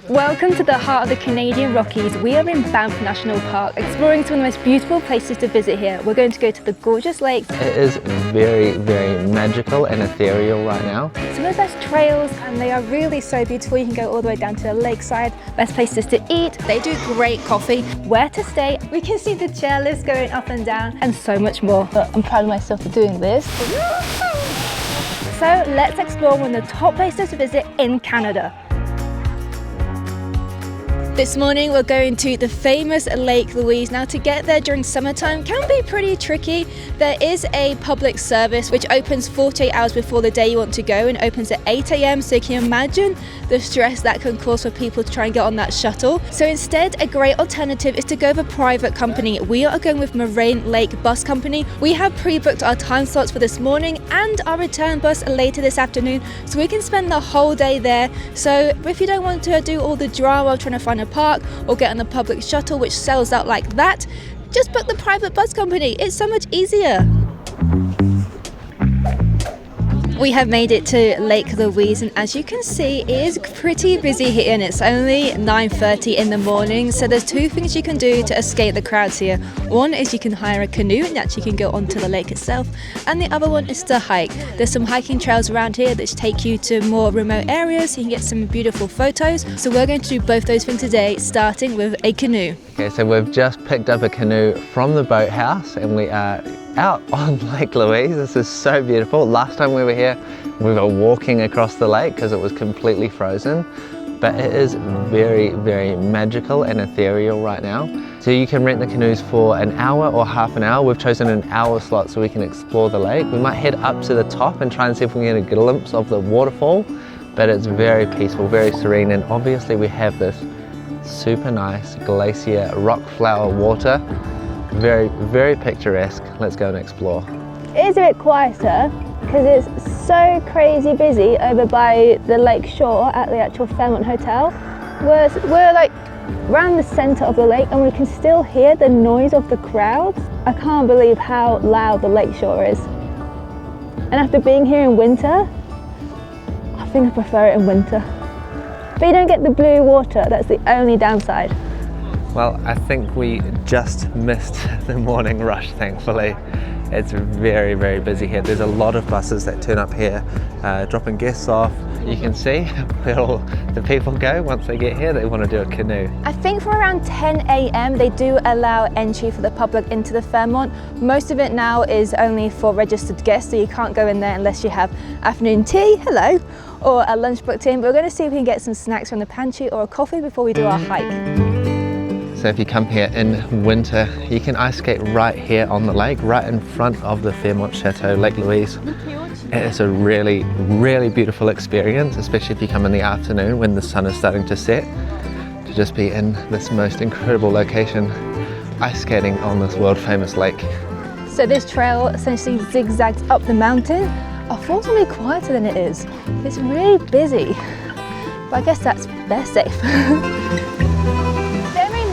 Welcome to the heart of the Canadian Rockies. We are in Banff National Park, exploring some of the most beautiful places to visit here. We're going to go to the gorgeous lakes. It is very, very magical and ethereal right now. Some of the best trails, and they are really so beautiful. You can go all the way down to the lakeside. Best places to eat. They do great coffee. Where to stay. We can see the chairlifts going up and down, and so much more. But I'm proud of myself for doing this. So let's explore one of the top places to visit in Canada. This morning we're going to the famous Lake Louise. Now, to get there during summertime can be pretty tricky. There is a public service which opens 48 hours before the day you want to go and opens at 8 AM, so you can imagine the stress that can cause for people to try and get on that shuttle. So instead, a great alternative is to go with a private company. We are going with Moraine Lake Bus Company. We have pre-booked our time slots for this morning and our return bus later this afternoon, so we can spend the whole day there. So if you don't want to do all the drama of trying to find a park or get on the public shuttle which sells out like that, just book the private bus company. It's so much easier. We have made it to Lake Louise, and as you can see, it is pretty busy here, and it's only 9:30 in the morning. So there's two things you can do to escape the crowds here. One is you can hire a canoe and actually can go onto the lake itself, and the other one is to hike. There's some hiking trails around here that take you to more remote areas, so you can get some beautiful photos. So we're going to do both those things today, starting with a canoe. Okay, so we've just picked up a canoe from the boathouse and we are out on Lake Louise. This is so beautiful. Last time we were here, we were walking across the lake because it was completely frozen, but it is very, very magical and ethereal right now. So you can rent the canoes for an hour or half an hour. We've chosen an hour slot so we can explore the lake. We might head up to the top and try and see if we can get a glimpse of the waterfall, but it's very peaceful, very serene, and obviously we have this super nice glacier rock flower water. Very, very picturesque. Let's go and explore. It is a bit quieter because it's so crazy busy over by the lake shore at the actual Fairmont Hotel. We're like around the centre of the lake, and we can still hear the noise of the crowds. I can't believe how loud the lake shore is. And after being here in winter, I think I prefer it in winter. But you don't get the blue water, that's the only downside. Well, I think we just missed the morning rush, thankfully. It's very, very busy here. There's a lot of buses that turn up here, dropping guests off. You can see where all the people go once they get here. They want to do a canoe. I think from around 10 AM they do allow entry for the public into the Fairmont. Most of it now is only for registered guests, so you can't go in there unless you have afternoon tea, hello, or a lunch booked in. But we're going to see if we can get some snacks from the pantry or a coffee before we do our hike. So if you come here in winter, you can ice skate right here on the lake, right in front of the Fairmont Chateau, Lake Louise. It is a really, really beautiful experience, especially if you come in the afternoon when the sun is starting to set, to just be in this most incredible location, ice skating on this world famous lake. So this trail essentially zigzags up the mountain. I thought it would be quieter than it is. It's really busy, but I guess that's best safe.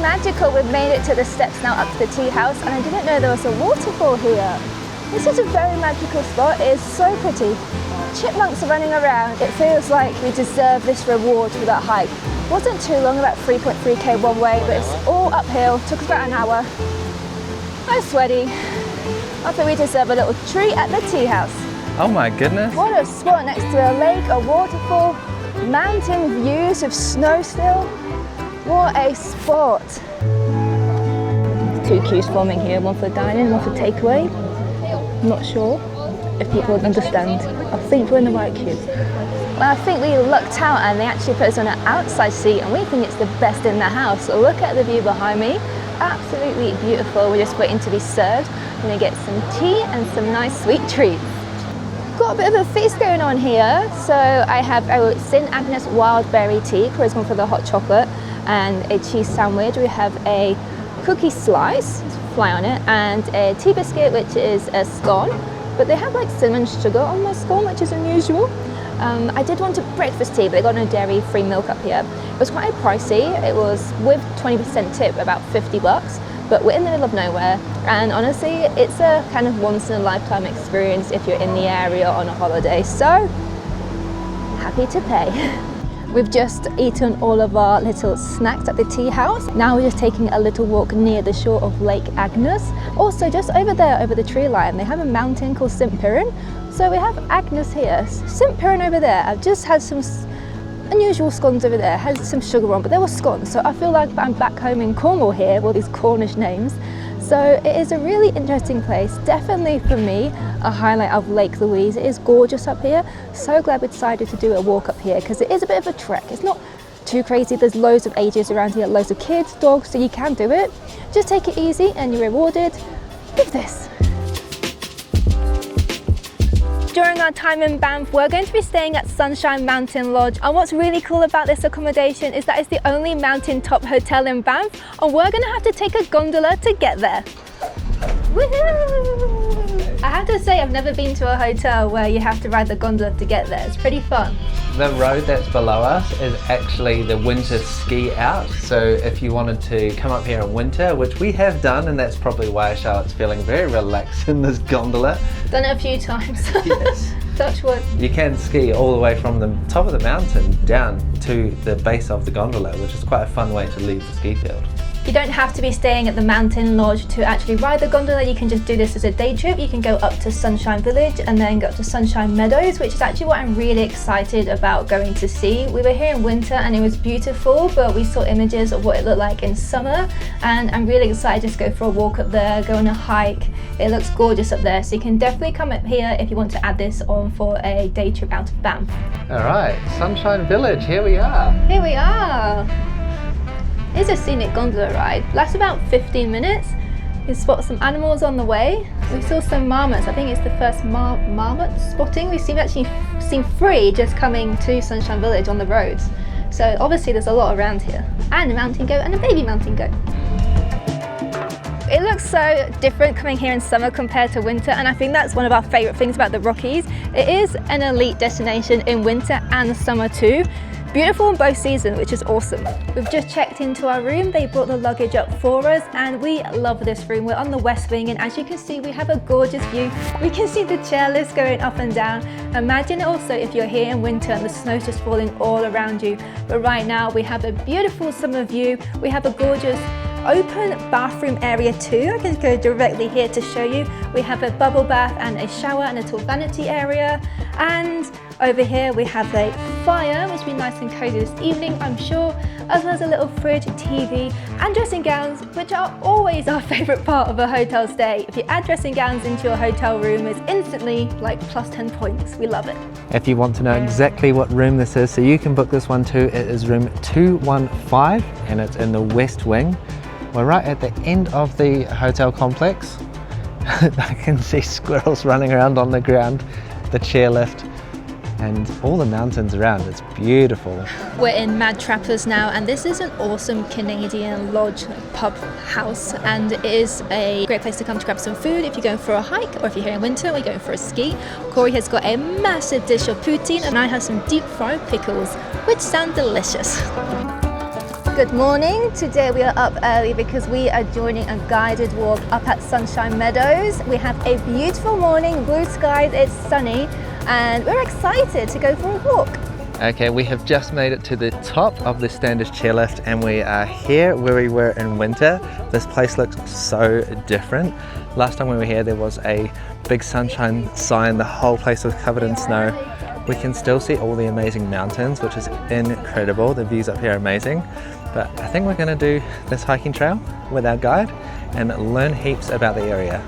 Magical. We've made it to the steps now up to the tea house, and I didn't know there was a waterfall here. This is a very magical spot. It is so pretty. Chipmunks are running around. It feels like we deserve this reward for that hike. It wasn't too long, about 3.3k one way, but it's all uphill. Took us about an hour. I'm sweaty. I think we deserve a little treat at the tea house. Oh my goodness. What a spot next to a lake, a waterfall, mountain views of snow still. What a spot! Two queues forming here, one for dining, one for takeaway. Not sure if people would understand. I think we're in the right queue. Well, I think we lucked out and they actually put us on an outside seat, and we think it's the best in the house. So look at the view behind me. Absolutely beautiful. We're just waiting to be served. We're going to get some tea and some nice sweet treats. Got a bit of a feast going on here. So I have a St. Agnes wild berry tea, charisma for the hot chocolate, and a cheese sandwich. We have a cookie slice, fly on it, and a tea biscuit, which is a scone, but they have like cinnamon sugar on my scone, which is unusual. I did want a breakfast tea, but they got no dairy-free milk up here. It was quite pricey. It was with 20% tip, about $50, but we're in the middle of nowhere, and honestly, it's a kind of once-in-a-lifetime experience if you're in the area on a holiday, so happy to pay. We've just eaten all of our little snacks at the tea house. Now we're just taking a little walk near the shore of Lake Agnes. Also just over there, over the tree line, they have a mountain called St Piran. So we have Agnes here, St Piran over there. I've just had some unusual scones over there, had some sugar on, but they were scones. So I feel like I'm back home in Cornwall here with all these Cornish names. So it is a really interesting place. Definitely for me, a highlight of Lake Louise. It is gorgeous up here. So glad we decided to do a walk up here because it is a bit of a trek. It's not too crazy. There's loads of ages around here, loads of kids, dogs, so you can do it. Just take it easy and you're rewarded with this. During our time in Banff, we're going to be staying at Sunshine Mountain Lodge, and what's really cool about this accommodation is that it's the only mountaintop hotel in Banff, and we're going to have to take a gondola to get there. Woohoo! I have to say I've never been to a hotel where you have to ride the gondola to get there. It's pretty fun. The road that's below us is actually the winter ski out. So if you wanted to come up here in winter, which we have done, and that's probably why Charlotte's feeling very relaxed in this gondola. Done it a few times. Yes. Touch wood. You can ski all the way from the top of the mountain down to the base of the gondola, which is quite a fun way to leave the ski field. You don't have to be staying at the mountain lodge to actually ride the gondola. You can just do this as a day trip. You can go up to Sunshine Village and then go up to Sunshine Meadows, which is actually what I'm really excited about going to see. We were here in winter and it was beautiful, but we saw images of what it looked like in summer, and I'm really excited to just go for a walk up there, go on a hike. It looks gorgeous up there, so you can definitely come up here if you want to add this on for a day trip out of Banff. All right, Sunshine Village, here we are. Here we are. It's a scenic gondola ride, lasts about 15 minutes. You spot some animals on the way. We saw some marmots. I think it's the first marmot spotting. We've actually seen 3 just coming to Sunshine Village on the roads. So obviously there's a lot around here. And a mountain goat and a baby mountain goat. It looks so different coming here in summer compared to winter, and I think that's one of our favourite things about the Rockies. It is an elite destination in winter and summer too. Beautiful in both seasons, which is awesome. We've just checked into our room. They brought the luggage up for us and we love this room. We're on the west wing and as you can see, we have a gorgeous view. We can see the chairlifts going up and down. Imagine also if you're here in winter and the snow's just falling all around you. But right now we have a beautiful summer view. We have a gorgeous open bathroom area too. I can go directly here to show you. We have a bubble bath and a shower and a little vanity area. And over here we have a fire, which will be nice and cozy this evening, I'm sure, as well as a little fridge, TV, and dressing gowns, which are always our favourite part of a hotel stay. If you add dressing gowns into your hotel room, it's instantly like plus 10 points. We love it. If you want to know exactly what room this is, so you can book this one too, it is room 215 and it's in the west wing. We're right at the end of the hotel complex. I can see squirrels running around on the ground, the chairlift, and all the mountains around. It's beautiful. We're in Mad Trappers now, and this is an awesome Canadian lodge pub house, and it is a great place to come to grab some food if you're going for a hike, or if you're here in winter or you're going for a ski. Corey has got a massive dish of poutine and I have some deep fried pickles, which sound delicious. Good morning. Today we are up early because we are joining a guided walk up at Sunshine Meadows. We have a beautiful morning, blue skies, it's sunny, and we're excited to go for a walk. Okay, we have just made it to the top of the Standish chairlift and we are here where we were in winter. This place looks so different. Last time we were here there was a big sunshine sign, the whole place was covered in snow. We can still see all the amazing mountains, which is incredible. The views up here are amazing. But I think we're going to do this hiking trail with our guide and learn heaps about the area.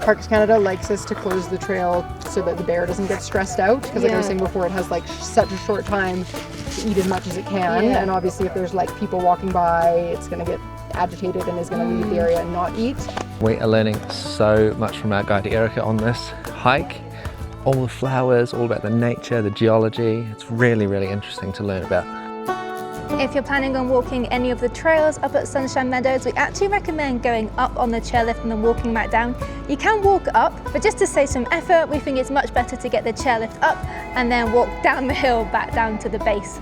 Parks Canada likes us to close the trail so that the bear doesn't get stressed out, because like I was saying before, it has like such a short time to eat as much as it can, and obviously if there's like people walking by, it's going to get agitated and is going to leave the area and not eat. We are learning so much from our guide Erica on this hike. All the flowers, all about the nature, the geology. It's really, really interesting to learn about. If you're planning on walking any of the trails up at Sunshine Meadows, we actually recommend going up on the chairlift and then walking back down. You can walk up, but just to save some effort, we think it's much better to get the chairlift up and then walk down the hill back down to the base.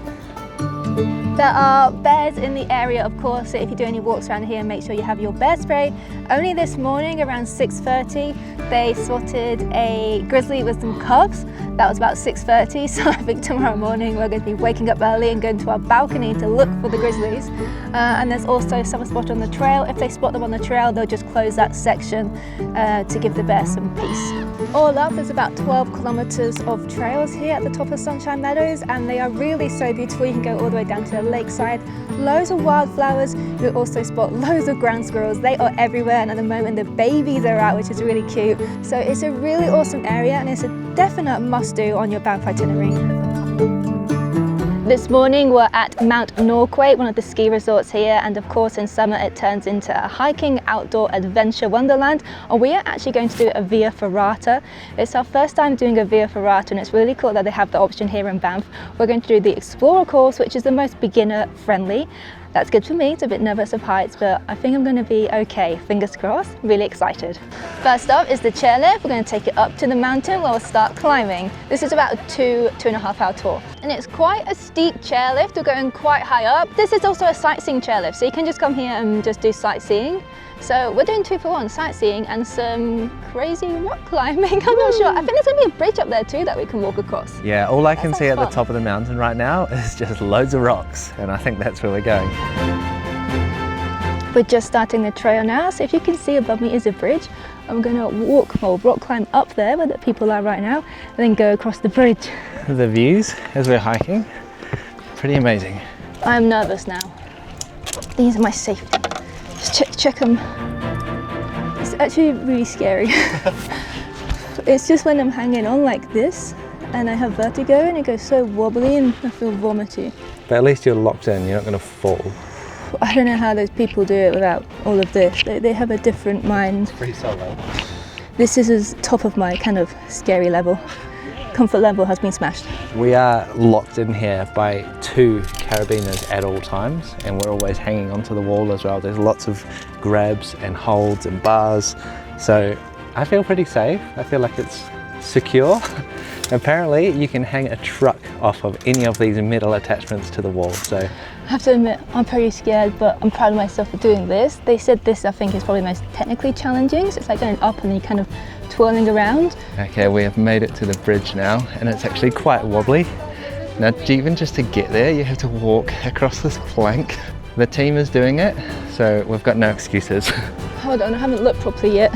There are bears in the area, of course, so if you do any walks around here, make sure you have your bear spray. Only this morning around 6:30 they spotted a grizzly with some cubs. That was about 6:30, so I think tomorrow morning we're going to be waking up early and going to our balcony to look for the grizzlies. And there's also some spot on the trail. If they spot them on the trail, they'll just close that section to give the bears some peace. All up, there's about 12 kilometres of trails here at the top of Sunshine Meadows, and they are really so beautiful. You can go all the way down to the lakeside. Loads of wildflowers. You'll also spot loads of ground squirrels. They are everywhere, and at the moment the babies are out, which is really cute. So it's a really awesome area, and it's a definite must-do on your Banff itinerary. This morning we're at Mt Norquay, one of the ski resorts here, and of course in summer it turns into a hiking outdoor adventure wonderland, and we are actually going to do a Via Ferrata. It's our first time doing a Via Ferrata, and it's really cool that they have the option here in Banff. We're going to do the Explorer course, which is the most beginner friendly. That's good for me. It's a bit nervous of heights, but I think I'm going to be okay. Fingers crossed. Really excited. First up is the chairlift. We're going to take it up to the mountain where we'll start climbing. This is about a 2.5 hour tour. And it's quite a steep chairlift. We're going quite high up. This is also a sightseeing chairlift, so you can just come here and just do sightseeing. So we're doing 2 for 1, sightseeing and some crazy rock climbing. I'm not sure. I think there's going to be a bridge up there too that we can walk across. Yeah, all I can see at the top of the mountain right now is just loads of rocks, and I think that's where we're going. We're just starting the trail now, so if you can see above me is a bridge. I'm going to rock climb up there where the people are right now, and then go across the bridge. The views as we're hiking, pretty amazing. I'm nervous now. These are my safety. Just check them. It's actually really scary. It's just when I'm hanging on like this and I have vertigo and it goes so wobbly and I feel vomity. But at least you're locked in, you're not going to fall. I don't know how those people do it without all of this. They have a different mind. It's pretty solo. This is top of my kind of scary level. Comfort level has been smashed. We are locked in here by 2 carabiners at all times, and we're always hanging onto the wall as well. There's lots of grabs and holds and bars, so I feel pretty safe. I feel like it's secure. Apparently you can hang a truck off of any of these metal attachments to the wall. So I have to admit, I'm pretty scared, but I'm proud of myself for doing this. They said this, I think, is probably the most technically challenging. So it's like going up and then you kind of twirling around. okay, we have made it to the bridge now, and it's actually quite wobbly. Now, even just to get there, you have to walk across this plank. The team is doing it, so we've got no excuses. Hold on, I haven't looked properly yet.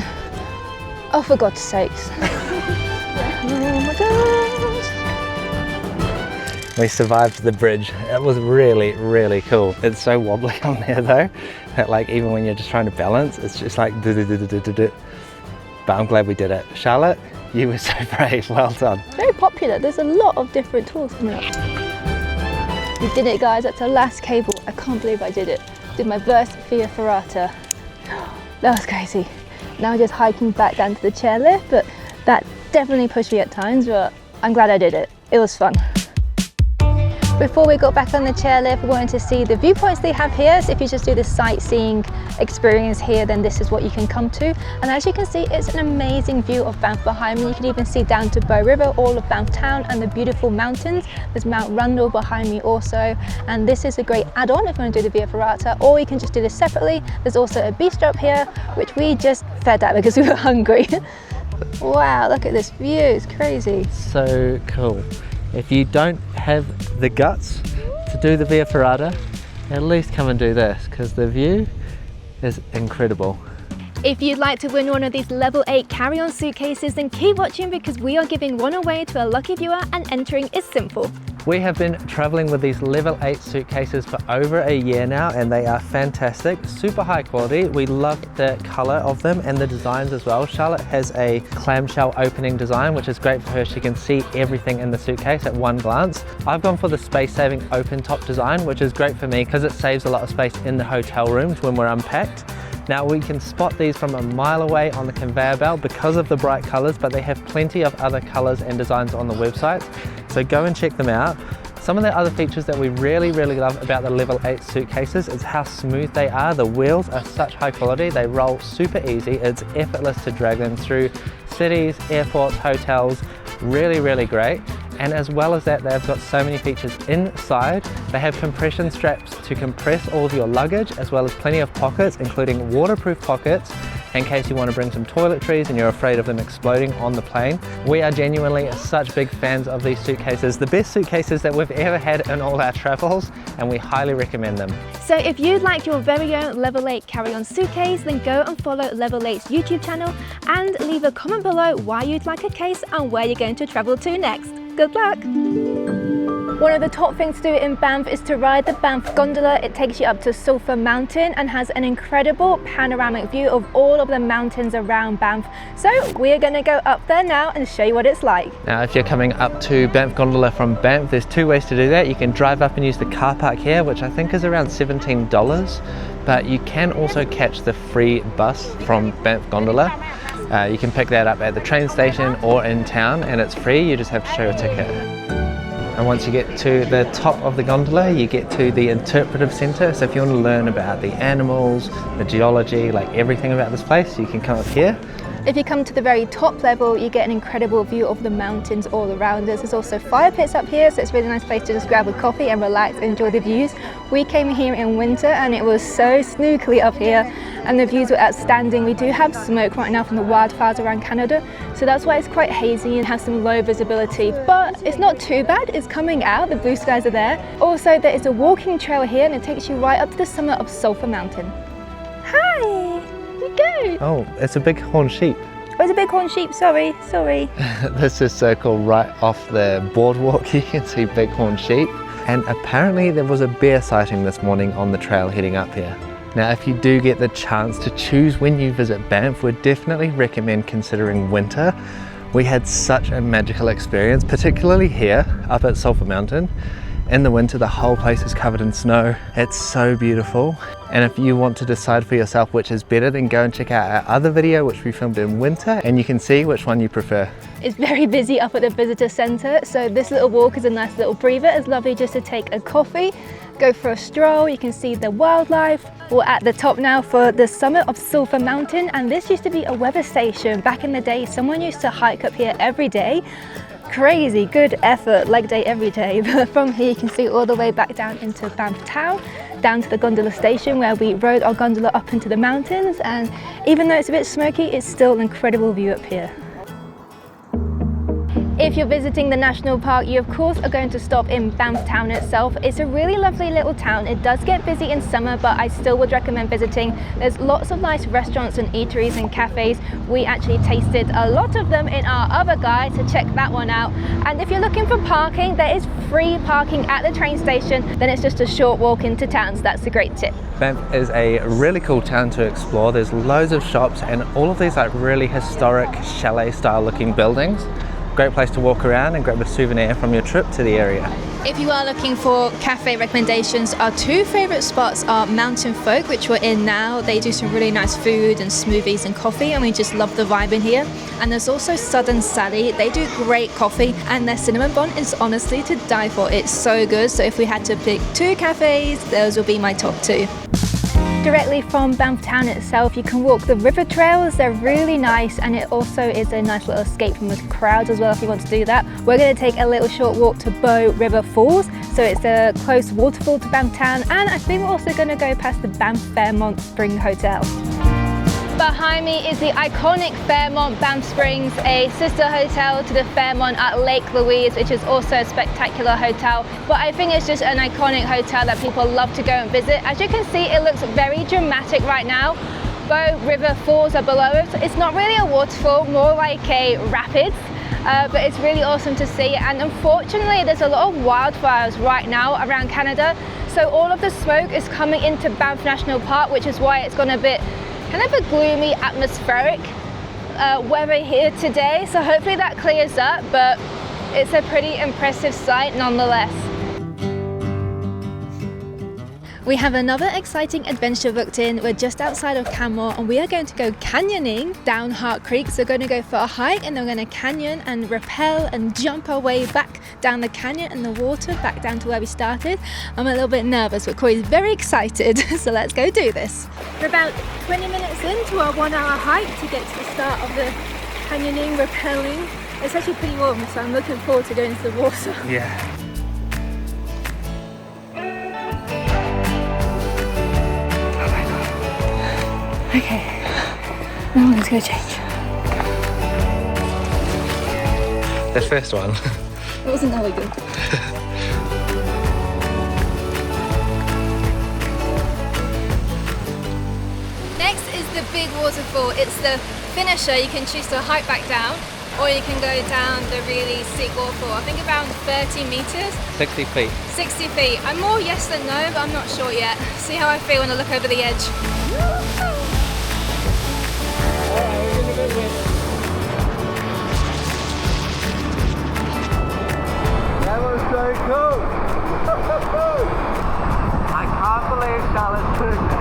Oh, for God's sakes. Oh my gosh. We survived the bridge. It was really, really cool. It's so wobbly on there though, that like even when you're just trying to balance, it's just like do-do-do-do-do-do. But I'm glad we did it. Charlotte, you were so brave, well done. Very popular, there's a lot of different tours coming up. We did it guys, that's the last cable. I can't believe I did it. Did my first Via Ferrata. That was crazy. Now just hiking back down to the chairlift, but that definitely pushed me at times, but I'm glad I did it. It was fun. Before we got back on the chairlift, we wanted to see the viewpoints they have here. So if you just do the sightseeing experience here, then this is what you can come to. And as you can see, it's an amazing view of Banff behind me. You can even see down to Bow River, all of Banff Town and the beautiful mountains. There's Mount Rundle behind me also. And this is a great add-on if you want to do the Via Ferrata, or you can just do this separately. There's also a bistro up here, which we just fed at because we were hungry. Wow, look at this view, it's crazy. So cool. If you don't have the guts to do the Via Ferrata, at least come and do this, because the view is incredible. If you'd like to win one of these level 8 carry-on suitcases, then keep watching because we are giving one away to a lucky viewer, and entering is simple. We have been traveling with these level 8 suitcases for over a year now, and they are fantastic, super high quality. We love the color of them and the designs as well. Charlotte has a clamshell opening design, which is great for her. She can see everything in the suitcase at one glance. I've gone for the space-saving open top design, which is great for me because it saves a lot of space in the hotel rooms when we're unpacked. Now we can spot these from a mile away on the conveyor belt because of the bright colors, but they have plenty of other colors and designs on the website. So go and check them out. Some of the other features that we really love about the level 8 suitcases is how smooth they are. The wheels are such high quality, they roll super easy. It's effortless to drag them through cities, airports, hotels. Really great. And as well as that, they've got so many features inside. They have compression straps to compress all of your luggage, as well as plenty of pockets, including waterproof pockets in case you want to bring some toiletries and you're afraid of them exploding on the plane. We are genuinely such big fans of these suitcases, the best suitcases that we've ever had in all our travels, and we highly recommend them. So if you'd like your very own Level 8 carry-on suitcase, then go and follow Level 8's YouTube channel and leave a comment below why you'd like a case and where you're going to travel to next. Good luck! One of the top things to do in Banff is to ride the Banff Gondola. It takes you up to Sulphur Mountain and has an incredible panoramic view of all of the mountains around Banff. So we're going to go up there now and show you what it's like. Now if you're coming up to Banff Gondola from Banff, there's two ways to do that. You can drive up and use the car park here, which I think is around $17, but you can also catch the free bus from Banff Gondola. You can pick that up at the train station or in town, and it's free. You just have to show your ticket. And once you get to the top of the gondola, you get to the interpretive centre. So if you want to learn about the animals, the geology, like everything about this place, you can come up here. If you come to the very top level, you get an incredible view of the mountains all around us. There's also fire pits up here, so it's a really nice place to just grab a coffee and relax and enjoy the views. We came here in winter and it was so snookily up here and the views were outstanding. We do have smoke right now from the wildfires around Canada, so that's why it's quite hazy and has some low visibility, but it's not too bad. It's coming out, the blue skies are there. Also, there is a walking trail here and it takes you right up to the summit of Sulphur Mountain. Hi! Go. Oh, it's a bighorn sheep. Oh, it's a bighorn sheep, sorry. This is circle right off the boardwalk. You can see bighorn sheep. And apparently there was a bear sighting this morning on the trail heading up here. Now, if you do get the chance to choose when you visit Banff, we'd definitely recommend considering winter. We had such a magical experience, particularly here up at Sulphur Mountain. In the winter, the whole place is covered in snow. It's so beautiful. And if you want to decide for yourself which is better, then go and check out our other video, which we filmed in winter, and you can see which one you prefer. It's very busy up at the visitor centre, so this little walk is a nice little breather. It's lovely just to take a coffee, go for a stroll, you can see the wildlife. We're at the top now for the summit of Sulphur Mountain, and this used to be a weather station. Back in the day, someone used to hike up here every day. Crazy good effort, leg day every day. But from here you can see all the way back down into Banff Town, down to the gondola station where we rode our gondola up into the mountains, and even though it's a bit smoky, it's still an incredible view up here. If you're visiting the national park, you of course are going to stop in Banff Town itself. It's a really lovely little town. It does get busy in summer, but I still would recommend visiting. There's lots of nice restaurants and eateries and cafes. We actually tasted a lot of them in our other guide, so check that one out. And if you're looking for parking, there is free parking at the train station. Then it's just a short walk into town, so that's a great tip. Banff is a really cool town to explore. There's loads of shops and all of these like really historic chalet style looking buildings. Great place to walk around and grab a souvenir from your trip to the area. If you are looking for cafe recommendations, our two favourite spots are Mountain Folk, which we're in now. They do some really nice food and smoothies and coffee, and we just love the vibe in here. And there's also Southern Sally. They do great coffee, and their cinnamon bun is honestly to die for. It's so good. So if we had to pick two cafes, those will be my top two. Directly from Banff Town itself, you can walk the river trails. They're really nice, and it also is a nice little escape from the crowds as well if you want to do that. We're going to take a little short walk to Bow River Falls, so it's a close waterfall to Banff Town, and I think we're also going to go past the Banff Fairmont Spring Hotel. Behind me is the iconic Fairmont Banff Springs, a sister hotel to the Fairmont at Lake Louise, which is also a spectacular hotel. But I think it's just an iconic hotel that people love to go and visit. As you can see, it looks very dramatic right now. Bow River Falls are below us. It's not really a waterfall, more like a rapids. But it's really awesome to see, and unfortunately there's a lot of wildfires right now around Canada, so all of the smoke is coming into Banff National Park, which is why it's gone a bit kind of a gloomy atmospheric weather here today, so hopefully that clears up, but it's a pretty impressive sight nonetheless. We have another exciting adventure booked in. We're just outside of Canmore and we are going to go canyoning down Hart Creek. So we're going to go for a hike and then we're going to canyon and rappel and jump our way back down the canyon and the water back down to where we started. I'm a little bit nervous, but Corey's very excited, so let's go do this. We're about 20 minutes into our 1 hour hike to get to the start of the canyoning, rappelling It's actually pretty warm, so I'm looking forward to going to the water. Yeah. Okay, now let's go change. The first one. It wasn't that good. Next is the big waterfall. It's the finisher. You can choose to hike back down, or you can go down the really steep waterfall. I think around 30 meters. 60 feet. 60 feet. I'm more yes than no, but I'm not sure yet. See how I feel when I look over the edge. That was so cool! I can't believe Charlotte's doing that.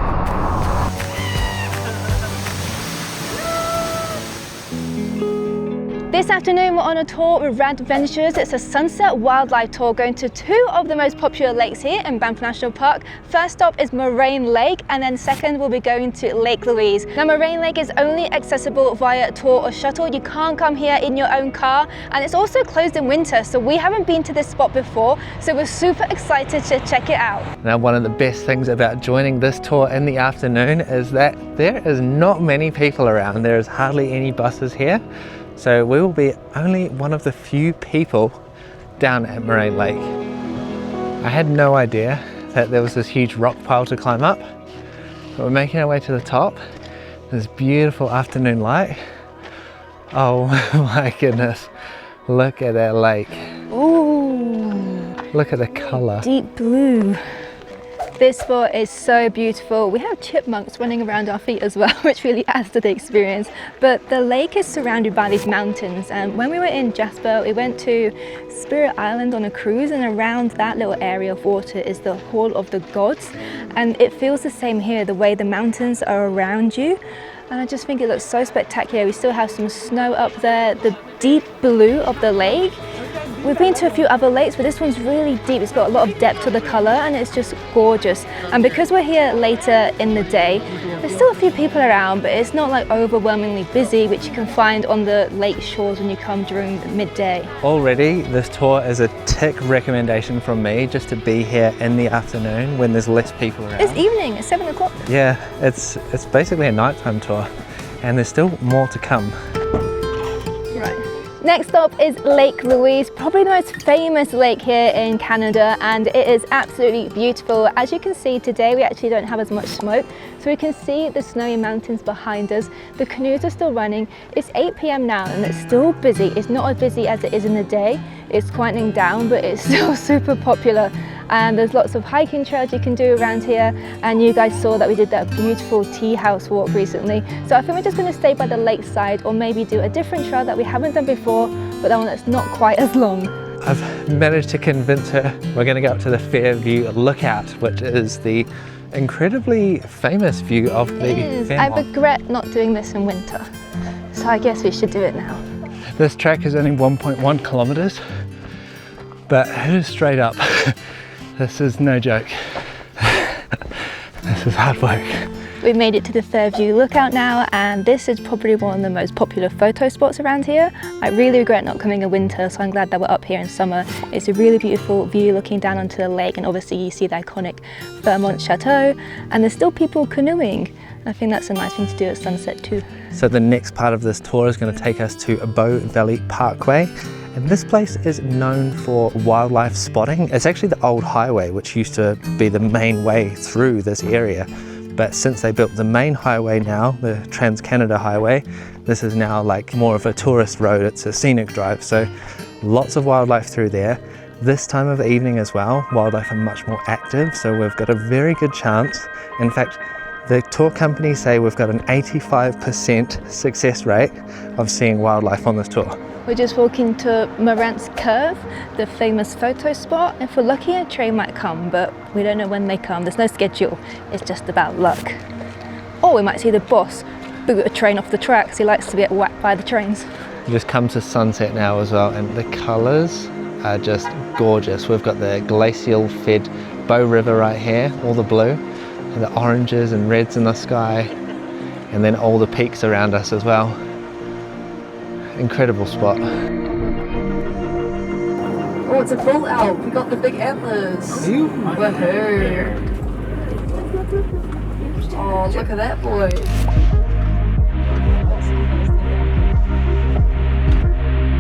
This afternoon we're on a tour with Rad Adventures. It's a sunset wildlife tour going to two of the most popular lakes here in Banff National Park. First stop is Moraine Lake, and then second we'll be going to Lake Louise. Now Moraine Lake is only accessible via tour or shuttle. You can't come here in your own car, and it's also closed in winter, so we haven't been to this spot before, so we're super excited to check it out. Now, one of the best things about joining this tour in the afternoon is that there is not many people around. There is hardly any buses here. So we will be only one of the few people down at Moraine Lake. I had no idea that there was this huge rock pile to climb up, but we're making our way to the top. This beautiful afternoon light. Oh my goodness, look at that lake. Ooh, Look at the colour. deep blue. This spot is so beautiful. We have chipmunks running around our feet as well, which really adds to the experience. But the lake is surrounded by these mountains, and when we were in Jasper, we went to Spirit Island on a cruise, and around that little area of water is the Hall of the Gods, and it feels the same here, the way the mountains are around you. And I just think it looks so spectacular. We still have some snow up there, the deep blue of the lake. We've been to a few other lakes, but this one's really deep. It's got a lot of depth to the colour, and it's just gorgeous. And because we're here later in the day, there's still a few people around, but it's not like overwhelmingly busy, which you can find on the lake shores when you come during the midday. Already, this tour is a tick recommendation from me, just to be here in the afternoon when there's less people around. It's evening, it's 7 o'clock. Yeah, it's basically a nighttime tour, and there's still more to come. Next stop is Lake Louise, probably the most famous lake here in Canada, and it is absolutely beautiful. As you can see today, we actually don't have as much smoke, so we can see the snowy mountains behind us. The canoes are still running. It's 8 p.m. now and it's still busy. It's not as busy as it is in the day. It's quieting down, but it's still super popular. And there's lots of hiking trails you can do around here, and you guys saw that we did that beautiful tea house walk recently. So I think we're just going to stay by the lakeside, or maybe do a different trail that we haven't done before, but that one that's not quite as long. I've managed to convince her we're going to go up to the Fairview Lookout, which is the incredibly famous view of the Fairmont. I regret not doing this in winter, so I guess we should do it now. This track is only 1.1 kilometres, but it is straight up. This is no joke. This is hard work. We've made it to the Fairview Lookout now, and this is probably one of the most popular photo spots around here. I really regret not coming in winter, so I'm glad that we're up here in summer. It's a really beautiful view looking down onto the lake, and obviously you see the iconic Fairmont Chateau, and there's still people canoeing. I think that's a nice thing to do at sunset too. So the next part of this tour is going to take us to Bow Valley Parkway. And this place is known for wildlife spotting. It's actually the old highway, which used to be the main way through this area. But since they built the main highway now, the Trans-Canada Highway, this is now like more of a tourist road. It's a scenic drive, so lots of wildlife through there. This time of the evening as well, wildlife are much more active, so we've got a very good chance. In fact, the tour companies say we've got an 85% success rate of seeing wildlife on this tour. We're just walking to Morant's Curve, the famous photo spot. If we're lucky, a train might come, but we don't know when they come. There's no schedule, it's just about luck. Or we might see the boss boot a train off the tracks. He likes to get whacked by the trains. We just come to sunset now as well, and the colours are just gorgeous. We've got the glacial fed Bow River right here, all the blue, and the oranges and reds in the sky, and then all the peaks around us as well. Incredible spot. it's a bull elk. We got the big antlers. Woohoo. Oh, look at that boy.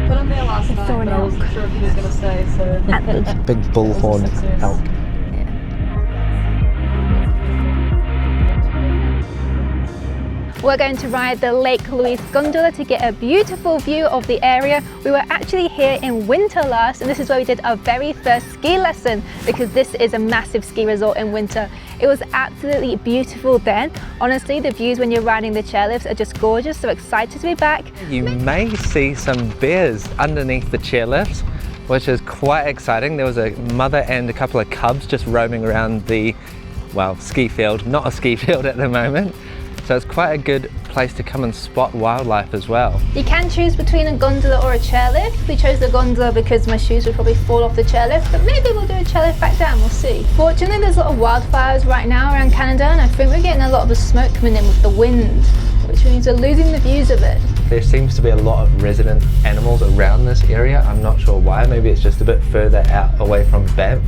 Put him there last night, but I wasn't sure if he was going to stay, so... Big bullhorn elk. We're going to ride the Lake Louise gondola to get a beautiful view of the area. We were actually here in winter last, and this is where we did our very first ski lesson, because this is a massive ski resort in winter. It was absolutely beautiful then. Honestly, the views when you're riding the chairlifts are just gorgeous, so excited to be back. You may see some bears underneath the chairlifts, which is quite exciting. There was a mother and a couple of cubs just roaming around the, well, ski field, not a ski field at the moment. So it's quite a good place to come and spot wildlife as well. You can choose between a gondola or a chairlift. We chose the gondola because my shoes would probably fall off the chairlift, but maybe we'll do a chairlift back down, we'll see. Fortunately, there's a lot of wildfires right now around Canada, and I think we're getting a lot of the smoke coming in with the wind, which means we're losing the views of it. There seems to be a lot of resident animals around this area. I'm not sure why, maybe it's just a bit further out away from Banff.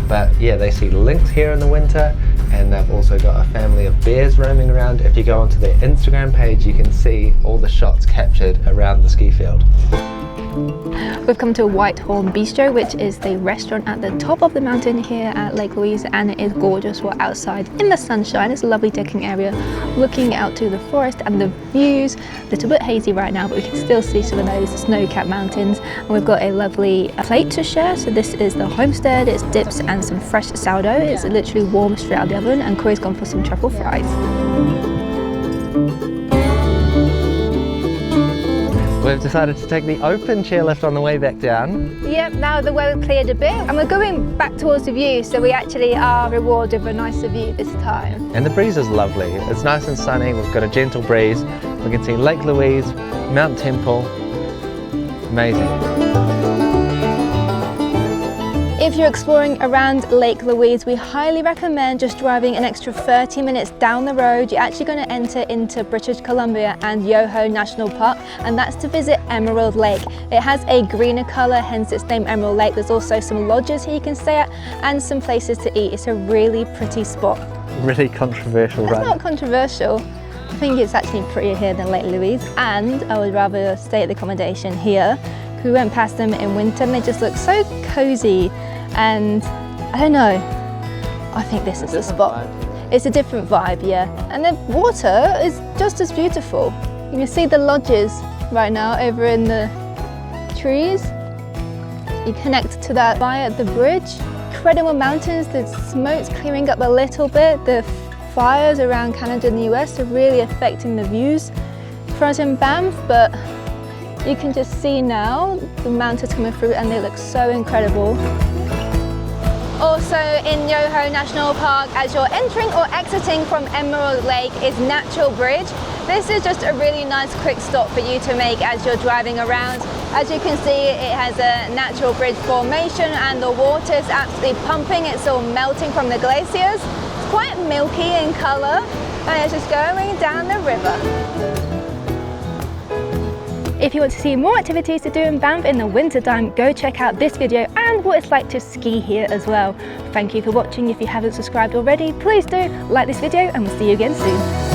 But yeah, they see lynx here in the winter, and they've also got a family of bears roaming around. If you go onto their Instagram page, you can see all the shots captured around the ski field. We've come to Whitehorn Bistro, which is the restaurant at the top of the mountain here at Lake Louise, and it is gorgeous. We're outside in the sunshine. It's a lovely decking area, looking out to the forest and the views. A little bit hazy right now, but we can still see some of those snow-capped mountains. And we've got a lovely plate to share. So this is the homestead. It's dips and some fresh sourdough. It's literally warm straight out of the oven, and Corey's gone for some truffle fries. We've decided to take the open chairlift on the way back down. Yep, now the weather cleared a bit, and we're going back towards the view, so we actually are rewarded with a nicer view this time. And the breeze is lovely. It's nice and sunny. We've got a gentle breeze. We can see Lake Louise, Mount Temple. Amazing. If you're exploring around Lake Louise, we highly recommend just driving an extra 30 minutes down the road. You're actually going to enter into British Columbia and Yoho National Park, and that's to visit Emerald Lake. It has a greener colour, hence its name Emerald Lake. There's also some lodges here you can stay at and some places to eat. It's a really pretty spot. Really controversial, right? It's not controversial. I think it's actually prettier here than Lake Louise, and I would rather stay at the accommodation here. We went past them in winter and they just look so cosy, and I don't know, I think this is the spot. It's a different vibe, yeah. And the water is just as beautiful. You can see the lodges right now over in the trees. You connect to that via the bridge. Incredible mountains, the smoke's clearing up a little bit. The fires around Canada and the US are really affecting the views for us in Banff, but you can just see now the mountains coming through and they look so incredible. Also in Yoho National Park, as you're entering or exiting from Emerald Lake, is Natural Bridge. This is just a really nice quick stop for you to make as you're driving around. As you can see, it has a natural bridge formation and the water is absolutely pumping. It's all melting from the glaciers. It's quite milky in colour and it's just going down the river. If you want to see more activities to do in Banff in the winter time, go check out this video and what it's like to ski here as well. Thank you for watching. If you haven't subscribed already, please do like this video and we'll see you again soon.